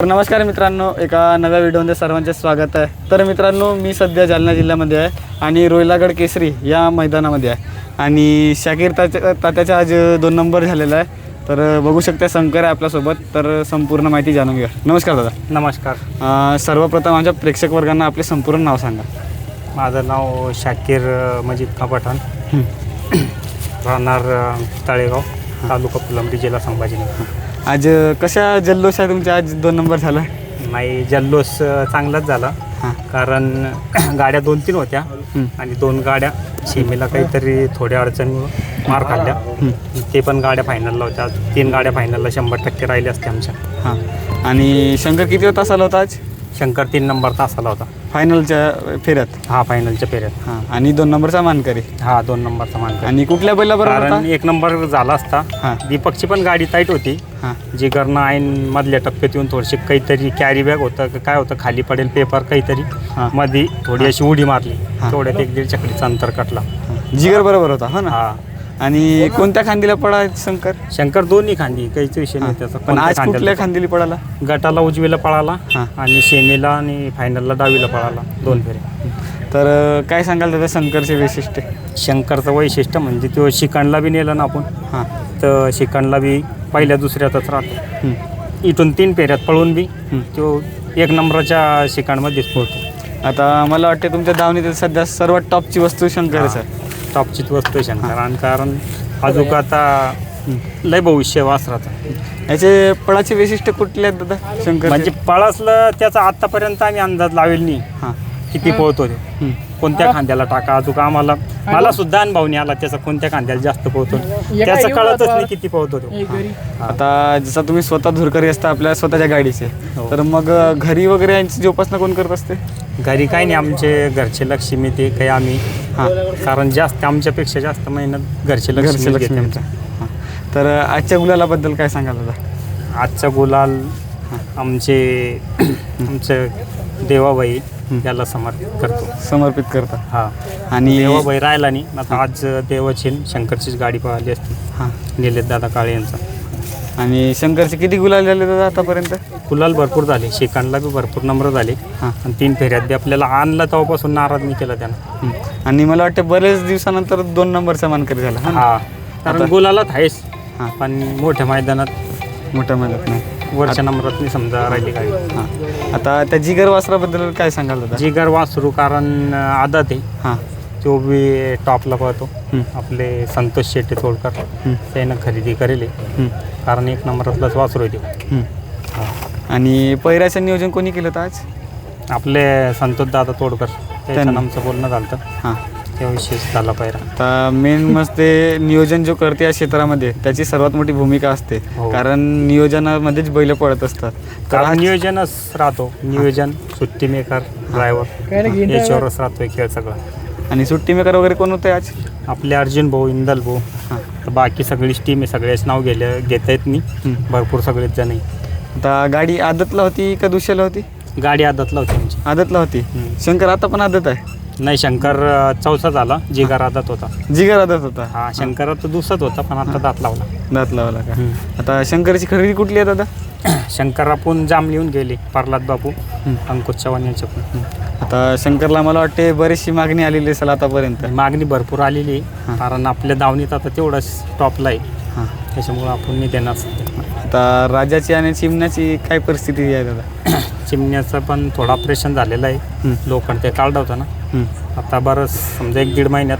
तर नमस्कार मित्रांनो, एका नव्या व्हिडिओमध्ये सर्वांचे स्वागत आहे. तर मित्रांनो, मी सध्या जालना जिल्ह्यामध्ये आहे आणि रोहिलागड केसरी या मैदानामध्ये आहे आणि शाकीर तात्याचा आज 2 नंबर झालेला आहे. तर बघू शकता शंकर आहे आपल्यासोबत. तर संपूर्ण माहिती जाणून घेऊया. नमस्कार दादा. नमस्कार. सर्वप्रथम आमच्या प्रेक्षक वर्गांना आपले संपूर्ण नाव सांगा. माझं नाव शाकीर मजीद खां पठाण, राहणार तळेगाव, तालुका फुलंब्री, जिल्हा संभाजीनगर. आज कशा जल्लोष आहे तुमच्या? आज 2 नंबर झाला. नाही, जल्लोष चांगलाच झाला. कारण गाड्या 2-3 होत्या आणि 2 गाड्या सीमेला काहीतरी थोड्या अडचणीमुळं मार खाल्ल्या. ते पण गाड्या फायनलला होत्या. 3 गाड्या फायनलला 100% राहिल्या असत्या आमच्या. हां. आणि शंकर किती तासाला होता आज? शंकर 3 नंबर तासाला होता फायनलच्या फेऱ्यात. हा, फायनलच्या फेऱ्यात. हां. आणि 2 नंबरचा मानकरी. हा, 2 नंबरचा मानकरी. आणि कुठल्या बैलाबरोबर कारण होता? 1 नंबर झाला असता. हां. दीपकची पण गाडी टाईट होती. हां. जी करणं ऐन मधल्या टप्प्यात येऊन थोडीशी काहीतरी कॅरी बॅग होतं, काय होतं खाली पडेल पेपर काहीतरी, मध्ये थोडी अशी उडी मारली. तेवढ्यात 1-1.5 चकडीचा अंतर कटला. जिगर बरोबर होता हो ना. हा. आणि कोणत्या खांदीला पडा शंकर? शंकर दोन्ही खांदी, काहीच विषय नाही त्याचा. पण आज कुठल्या खांदीला पडाला? गटाला उजवीला पळाला हां. आणि सेमीला आणि फायनलला डावीला पळाला. 2 फेरे. तर काय सांगाल त्याच्या शंकरचे वैशिष्ट्य? शंकरचं वैशिष्ट्य म्हणजे तो शिकणला बी नेलं ना आपण. हां. तर शिकणला बी पहिल्या दुसऱ्यातच राहतो. इथून 3 फेऱ्यात पळून बी तो 1 नंबरच्या शिकाणमध्येच पोहतो. आता मला वाटते तुमच्या धावणीतील सध्या सर्वात टॉपची वस्तू शंकरच आहे. टॉपचीच वस्तू शंकर. कारण अजून आता लय भविष्य वासराचा. याचे पळाचे वैशिष्ट्य कुठले आहेत दादा शंकर? म्हणजे पळसलं त्याचा आत्तापर्यंत आम्ही अंदाज लावेल नाही. हां. किती पोहतो तो, कोणत्या खांद्याला टाका. अजून आम्हाला मला सुद्धा अनुभव नाही आला त्याचा कोणत्या खांद्याला जास्त पोहतो. त्याचं कळतच नाही किती पोहतो तो. आता जसा तुम्ही स्वतः धुरकरी असता आपल्या स्वतःच्या गाडीचे, तर मग घरी वगैरे यांची जोपासना कोण करत असते? घरी काही नाही, आमचे घरचे लक्ष्मी ते काही आम्ही. कारण जास्त आमच्यापेक्षा जास्त मेहनत घरचे लक्ष्मी. तर आजच्या गुलालाबद्दल काय सांगाल दादा? आजचा गुलाल आमचे देवाबाई याला समर्पित करता. हा. आणि देवाबाई राहिला नाही. आता आज देवाची शंकरचीच गाडी पळाली असती. हां. निलेश दादा काळे यांचा. आणि शंकरचे किती गुलाल झाले दादा आतापर्यंत? गुलाल भरपूर झाले. शिकांडला बी भरपूर नंबर झाले. हां. आणि 3 फेऱ्यात बी आपल्याला आणला तेव्हापासून नाराज नाही केला त्यानं. आणि मला वाटतं बरेच दिवसानंतर 2 नंबरचा मानकरी झाला. हा. कारण गुलालात आहेच. हां. पण मोठ्या मैदानात मोठ्या मैदानात नाही, वरच्या नंबरात नाही समजा राहिली गाडी. हां. आता त्या जिगर वासराबद्दल काय सांगाल दादा? जिगर वासरू कारण आदत आहे. हां. तो बी टॉपला पळतो. आपले संतोष शेट्टी तोडकर त्यानं खरेदी करेल. कारण 1 नंबरातलाच वासरू आहे. आणि पैऱ्याचं नियोजन कोणी केलं होतं आज? आपले संतोष दादा तोडकर त्याचं आमचं बोलणं झालं. हां. त्याविषयीच झाला पैरा. आता मेन मस्त ते नियोजन जो करते या क्षेत्रामध्ये त्याची सर्वात मोठी भूमिका असते. कारण नियोजनामध्येच बैल पळत असतात. तर नियोजनच राहतो. नियोजन, सुट्टी मेकर, ड्रायव्हर याच्यावरच राहतोय खेळ सगळा. आणि सुट्टी मेकर वगैरे कोण होते आज? आपले अर्जुन भाऊ, इंदल भाऊ. तर बाकी सगळीच टीम आहे. सगळ्याच नाव घेता येत नाही. भरपूर सगळेच जण आहे. आता गाडी आदतला होती का दुसऱ्याला होती? गाडी आदतला होती आमची. आदतला होती. शंकर आता पण आदत आहे? नाही, शंकर चौथा झाला. जिगर आदत होता. जिगर आदत होता. हा. शंकर तर दुसराच होता पण आता दात लावला. दात लावला का? आता शंकरची खरेदी कुठली आहे दादा? शंकर आपण जाम लिहून गेले. प्रल्हाद बापू, अंकुश चव्हाण यांच्या पण. आता शंकरला मला वाटते बरीचशी मागणी आलेली असेल आतापर्यंत. मागणी भरपूर आलेली आहे. कारण आपल्या दावणीत आता तेवढंच टॉपला आहे. त्याच्यामुळं आपण नाही देणार. आता राजाची आणि चिमण्याची काय परिस्थिती आहे दादा? चिमण्याचं पण थोडं ऑपरेशन झालेलं आहे. लोखंड ते काढलं होतं ना. आता बरंच समजा 1-1.5 महिन्यात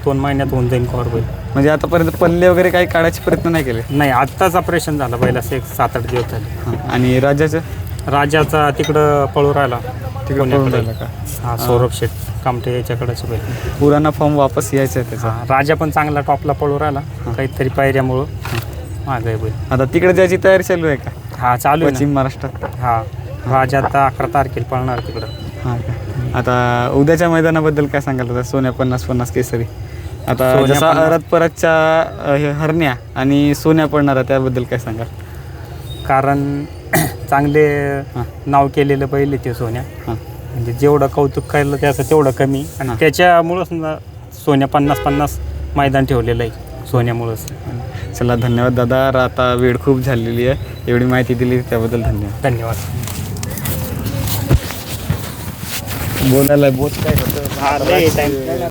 2 महिन्यात होऊन जाईल कव्हर होईल. म्हणजे आतापर्यंत पल्ले वगैरे काही काढायचे प्रयत्न नाही केले? नाही, आत्ताच ऑपरेशन झालं पहिल्याचं 7-8 दिवस झाले. आणि राजाचा तिकडं पळू राहिला. तिकडे पळून राहिला का? हा. सौरभ शेठ कामटे याच्याकडेच बैल. पुराणा फॉर्म वापस यायचा आहे त्याचा. राजा पण चांगला टॉपला पळू राहिला. काहीतरी पायऱ्यामुळं मागं आहे बैल. आता तिकडे जायची तयारी चालू आहे का? हा, चालू आहे पश्चिम महाराष्ट्रात. हा. राजा आता 11 तारखेला पळणार तिकडं. हां का? आता उद्याच्या मैदानाबद्दल काय सांगाल दादा? सोन्या 50-50 केसरी. आता जसा परतच्या हरण्या आणि सोन्या पडणारा त्याबद्दल काय सांगाल? कारण चांगले नाव केलेलं बैल ते सोन्या. म्हणजे जेवढं कौतुक केलं त्याचं तेवढं कमी. आणि त्याच्यामुळंच सोन्या 50-50 मैदान ठेवलेलं आहे. सोन्यामुळंच. चला धन्यवाद दादा. आता वेळ खूप झालेली आहे, एवढी माहिती दिली त्याबद्दल धन्यवाद. धन्यवाद. बोलायला बोत काय होतं.